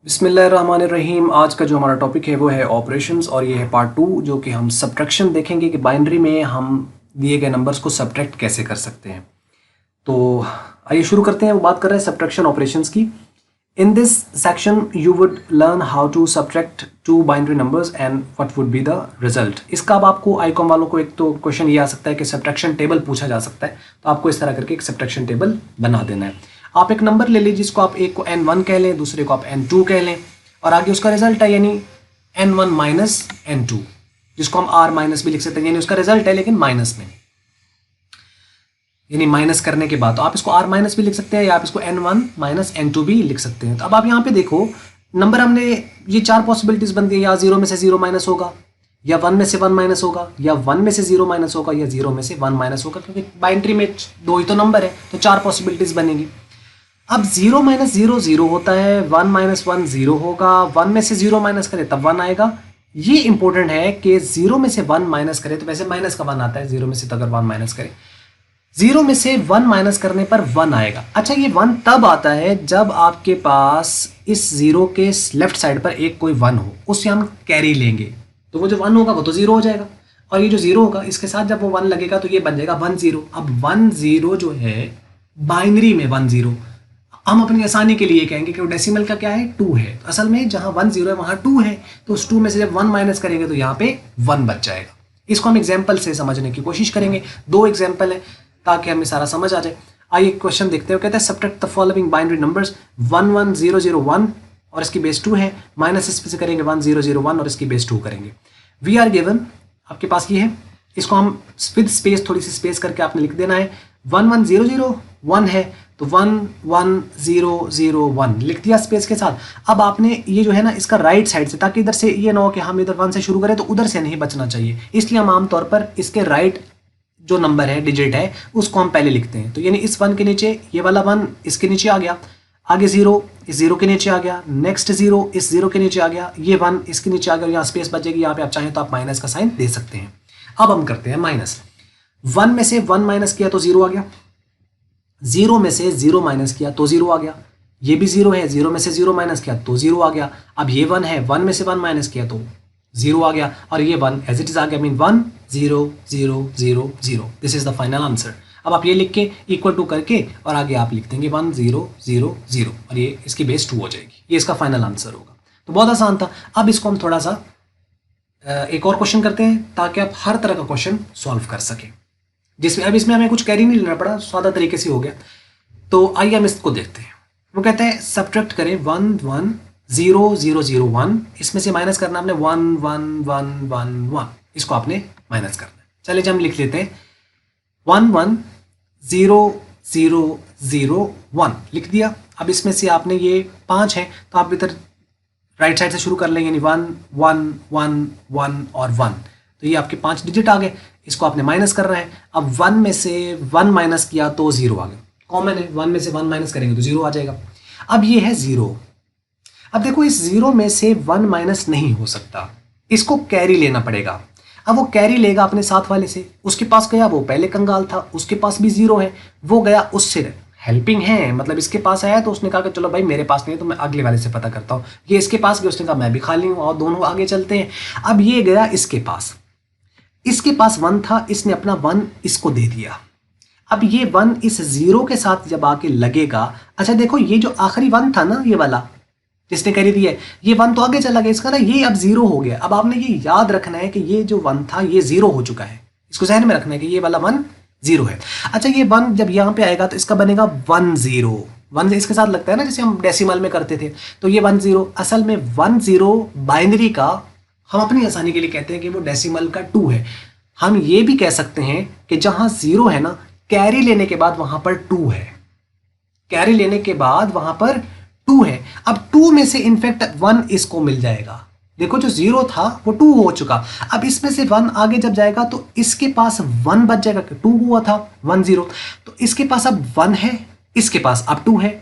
बिस्मिल्लाहिर्रहमानिर्रहीम। आज का जो हमारा टॉपिक है वो है ऑपरेशंस और ये है पार्ट 2, जो कि हम सब्ट्रैक्शन देखेंगे कि बाइनरी में हम दिए गए नंबर्स को सब्ट्रैक्ट कैसे कर सकते हैं। तो आइए शुरू करते हैं। वो बात कर रहे हैं सब्ट्रैक्शन ऑपरेशंस की। In this section you would learn how to subtract two binary numbers and what would be the result. इसका अब आपको आईकॉम वालों को एक तो क्वेश्चन ये आ सकता है कि सब्ट्रैक्शन टेबल पूछा जा सकता है, तो आपको इस तरह करके एक सब्ट्रैक्शन टेबल बना देना है। आप एक नंबर ले लीजिए जिसको आप एक को n1 कह लें, दूसरे को आप n2 कह लें, और आगे उसका रिजल्ट है यानी n1 माइनस n2, जिसको हम r माइनस भी लिख सकते हैं, यानी उसका रिजल्ट है लेकिन माइनस में, यानी माइनस करने के बाद। तो आप इसको r माइनस भी लिख सकते हैं या आप इसको n1 माइनस n2 भी लिख सकते हैं। तो अब आप यहाँ पे देखो नंबर हमने ये चार पॉसिबिलिटीज बनती है, या 0 में से 0 माइनस होगा, या 1 में से 1 माइनस होगा, या 1 में से 0 माइनस होगा, या 0 में से 1 माइनस होगा, क्योंकि बाइनरी में दो ही तो नंबर है, तो चार पॉसिबिलिटीज बनेगी। अब 0 माइनस 0 0 होता है, 1 माइनस 1 0 होगा, 1 में से 0 माइनस करें तब 1 आएगा। ये इंपॉर्टेंट है कि 0 में से 1 माइनस करें तो वैसे माइनस का 1 आता है, 0 में से तो अगर 1 माइनस करें, 0 में से 1 माइनस करने पर 1 आएगा। अच्छा, ये 1 तब आता है जब आपके पास इस 0 के लेफ्ट साइड पर एक कोई 1 हो, उससे हम कैरी लेंगे, तो वो जो 1 होगा वो तो 0 हो जाएगा, और ये जो 0 होगा इसके साथ जब वो 1 लगेगा तो ये बन जाएगा 1 0। अब 1 0 जो है बाइनरी में 1 0 हम अपनी आसानी के लिए कहेंगे कि वो डेसिमल का क्या है, 2 है। तो असल में जहां 1 0 है वहां 2 है, तो उस 2 में से जब 1 माइनस करेंगे तो यहाँ पे 1 बच जाएगा। इसको हम एग्जाम्पल से समझने की कोशिश करेंगे। दो एग्जाम्पल है ताकि हमें सारा समझ आ जाए। आइए क्वेश्चन देखते हो। कहते हैं subtract the following binary numbers 1 1 0 0 1 और इसकी बेस 2 है, माइनस इसमें से करेंगे 1 0 0 1 और इसकी बेस 2 करेंगे। वी आर गिवन, आपके पास ये है, इसको हम विद स्पेस, थोड़ी सी स्पेस करके आपने लिख देना है। 1 1 0 0 1 है तो 1 1 0 0 1 लिख दिया स्पेस के साथ। अब आपने ये जो है ना इसका राइट साइड से, ताकि इधर से ये ना हो कि हम इधर 1 से शुरू करें तो उधर से नहीं बचना चाहिए, इसलिए हम आमतौर पर इसके राइट जो नंबर है, डिजिट है, उसको हम पहले लिखते हैं। तो यानी इस 1 के नीचे ये वाला 1 इसके नीचे आ गया, आगे 0 इस 0 के नीचे आ गया, नेक्स्ट 0 इस 0 के नीचे आ गया, ये 1 इसके नीचे आ गया, यहाँ स्पेस बचेगी। यहाँ पे आप चाहें तो आप माइनस का साइन दे सकते हैं। अब हम करते हैं माइनस। 1 में से 1 माइनस किया तो 0 आ गया, 0 में से 0 माइनस किया तो 0 आ गया, ये भी 0 है, 0 में से 0 माइनस किया तो 0 आ गया। अब ये 1 है, 1 में से 1 माइनस किया तो 0 आ गया, और ये 1 एज इट इज आ गया, mean 1 0 0 0 0। This is the final answer. अब आप ये लिख के इक्वल टू करके और आगे आप लिख देंगे 1 0 0 0 और ये इसकी बेस 2 हो जाएगी। ये इसका फाइनल आंसर होगा। तो बहुत आसान था। अब इसको हम थोड़ा सा एक और क्वेश्चन करते हैं ताकि आप हर तरह का क्वेश्चन सॉल्व कर सकें, जिसमें अब इसमें हमें कुछ कैरी नहीं लेना पड़ा, सादा तरीके से हो गया। तो आइए हम इसको देखते हैं। वो कहते हैं सब्ट्रैक्ट करें 1 1 0 0 0 1, इसमें से माइनस करना आपने 1 1 1 1 1, इसको आपने माइनस करना है। चलिए हम लिख लेते हैं 1 1 0 0 0 1 लिख दिया। अब इसमें से आपने ये 5 है तो आप इधर राइट साइड से शुरू कर लेंगे, यानी 1 1 1 1 और 1, तो ये आपके 5 डिजिट आ गए। इसको आपने माइनस करना है। अब 1 में से 1 माइनस किया तो 0 आ गया, कॉमन है, 1 में से 1 माइनस करेंगे तो 0 आ जाएगा। अब ये है 0। अब देखो इस 0 में से 1 माइनस नहीं हो सकता, इसको कैरी लेना पड़ेगा। अब वो कैरी लेगा अपने साथ वाले से, उसके पास गया, वो पहले कंगाल था, उसके पास भी 0 है, वो गया उससे हेल्पिंग है, मतलब इसके पास आया तो उसने कहा कि चलो भाई मेरे पास नहीं है तो मैं अगले वाले से पता करता हूँ। ये इसके पास गया, उसने कहा मैं भी खाली हूँ, और दोनों आगे चलते हैं। अब ये गया इसके पास 1 था, इसने अपना 1 इसको दे दिया। अब ये 1 इस 0 के साथ जब आके लगेगा, अच्छा देखो ये जो आखिरी 1 था ना, ये वाला जिसने करी दी है, ये 1 तो आगे चला गया, इसका ना ये अब 0 हो गया। अब आपने ये याद रखना है कि ये जो 1 था ये 0 हो चुका है, इसको ध्यान में रखना है कि ये वाला 1 0 है। अच्छा ये 1 जब यहाँ पे आएगा तो इसका बनेगा 1 0, 1 इसके साथ लगता है ना जैसे हम डेसिमल में करते थे, तो ये 1 0। असल में 1 0 बाइनरी का हम अपनी आसानी के लिए कहते हैं कि वो डेसिमल का 2 है। हम ये भी कह सकते हैं कि जहां 0 है ना, कैरी लेने के बाद वहां पर 2 है, कैरी लेने के बाद वहां पर 2 है। अब 2 में से इनफैक्ट 1 इसको मिल जाएगा। देखो जो 0 था वो 2 हो चुका, अब इसमें से 1 आगे जब जाएगा तो इसके पास 1 बच जाएगा, 2 हुआ था 1 0, तो इसके पास अब 1 है, इसके पास अब 2 है।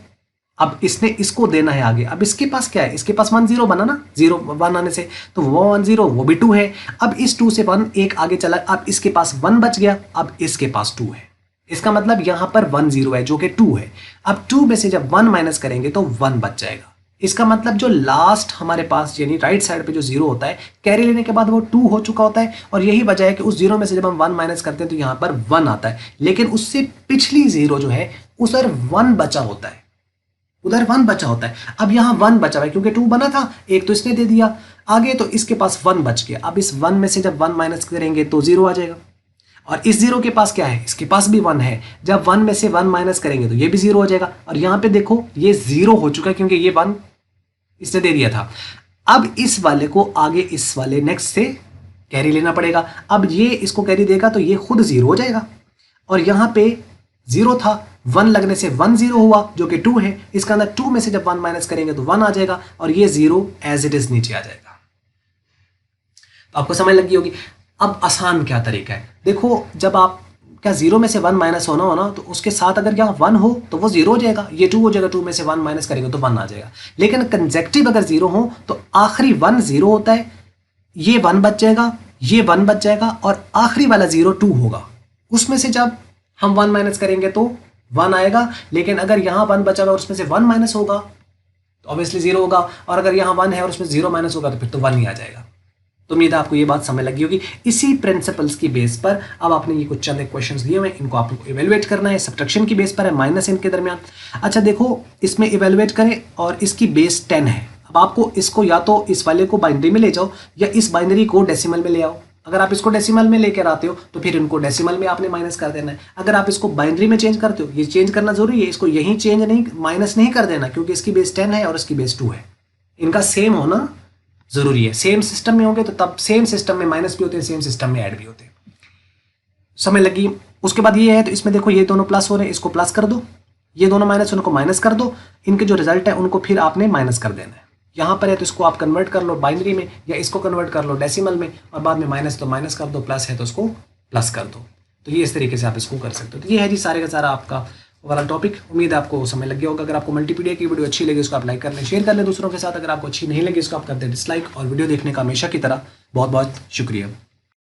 अब इसने इसको देना है आगे, अब इसके पास क्या है, इसके पास 1 0 बना ना, 0 1 आने से, तो वो 1 0 वो भी 2 है। अब इस 2 से 1 एक आगे चला, अब इसके पास 1 बच गया, अब इसके पास 2 है। इसका मतलब यहां पर 1 0 है जो कि 2 है। अब 2 में से जब 1 माइनस करेंगे तो 1 बच जाएगा, इसका मतलब जो लास्ट हमारे पास यानी राइट साइड पे जो जीरो होता है कैरी लेने के बाद वो 2 हो चुका होता है, और यही वजह है कि उस जीरो में से जब हम 1 माइनस करते हैं तो यहाँ पर 1 आता है, लेकिन उससे पिछली जीरो जो है उधर 1 बचा होता है, उधर 1 बचा होता है। अब यहाँ 1 बचा हुआ है क्योंकि 2 बना था, एक तो इसने दे दिया आगे, तो इसके पास 1 बच गया। अब इस 1 में से जब 1 माइनस करेंगे तो 0 आ जाएगा, और इस 0 के पास क्या है, इसके पास भी 1 है, जब 1 में से 1 माइनस करेंगे तो ये भी 0 हो जाएगा, और यहाँ पे देखो ये 0 हो चुका है क्योंकि ये 1 इसने दे दिया था। अब इस वाले को आगे इस वाले नेक्स्ट से कैरी लेना पड़ेगा। अब ये इसको कैरी देगा तो ये खुद 0 हो जाएगा, और यहाँ पे 0 था, 1 लगने से 1 0 हुआ जो कि 2 है, इसके अंदर 2 में से जब 1 माइनस करेंगे तो 1 आ जाएगा, और ये 0 एज इट इज नीचे आ जाएगा। तो आपको समझ लगी होगी। अब आसान क्या तरीका है, देखो जब आप क्या 0 में से 1 माइनस होना हो ना, तो उसके साथ अगर यहाँ 1 हो तो वो 0 हो जाएगा, ये 2 हो जाएगा, 2 में से 1 माइनस करेंगे तो 1 आ जाएगा। लेकिन कंसेक्टिव अगर 0 हो तो आखिरी 1 0 होता है, ये 1 बच जाएगा, ये 1 बच जाएगा, और आखिरी वाला 0 2 होगा, उसमें से जब हम 1 माइनस करेंगे तो 1 आएगा। लेकिन अगर यहाँ 1 बचा हुआ और उसमें से 1 माइनस होगा तो ऑब्वियसली 0 होगा, और अगर यहाँ 1 है और उसमें 0 माइनस होगा तो फिर तो 1 ही आ जाएगा। तो उम्मीद है आपको ये बात समझ लगी होगी। इसी प्रिंसिपल्स की बेस पर अब आपने ये कुछ चंद क्वेश्चंस दिए हुए हैं, इनको आपको इवेलुएट करना है, सब्ट्रैक्शन की बेस पर है, माइनस इनके दरमियान। अच्छा देखो, इसमें इवेलुएट करें और इसकी बेस 10 है। अब आपको इसको या तो इस वाले को बाइनरी में ले जाओ या इस बाइनरी को डेसिमल में ले आओ। अगर आप इसको डेसिमल में लेकर आते हो तो फिर इनको डेसिमल में आपने माइनस कर देना है। अगर आप इसको बाइनरी में चेंज करते हो, ये चेंज करना जरूरी है, इसको यहीं चेंज नहीं माइनस नहीं कर देना, क्योंकि इसकी बेस 10 है और इसकी बेस 2 है, इनका सेम होना जरूरी है। सेम सिस्टम में होंगे तो तब सेम सिस्टम में माइनस भी होते हैं, सेम सिस्टम में ऐड भी होते हैं। समझ लगी। उसके बाद ये है, तो इसमें देखो ये दोनों प्लस हो रहे हैं, इसको प्लस कर दो, ये दोनों माइनस उनको माइनस कर दो, इनके जो रिजल्ट है उनको फिर आपने माइनस कर देना है। यहाँ पर है तो इसको आप कन्वर्ट कर लो बाइनरी में, या इसको कन्वर्ट कर लो डेसिमल में, और बाद में माइनस तो माइनस कर दो, प्लस है तो उसको प्लस कर दो। तो ये इस तरीके से आप इसको कर सकते हो। तो ये है जी सारे का सारा आपका ओवरऑल टॉपिक। उम्मीद है आपको समझ लग गया होगा। अगर आपको मल्टीपीडिया की वीडियो अच्छी लगी उसको आप लाइक कर लें, शेयर कर लें दूसरों के साथ। अगर आपको अच्छी नहीं लगी उसको आप कर दें डिसलाइक, और वीडियो देखने का हमेशा की तरह बहुत बहुत शुक्रिया।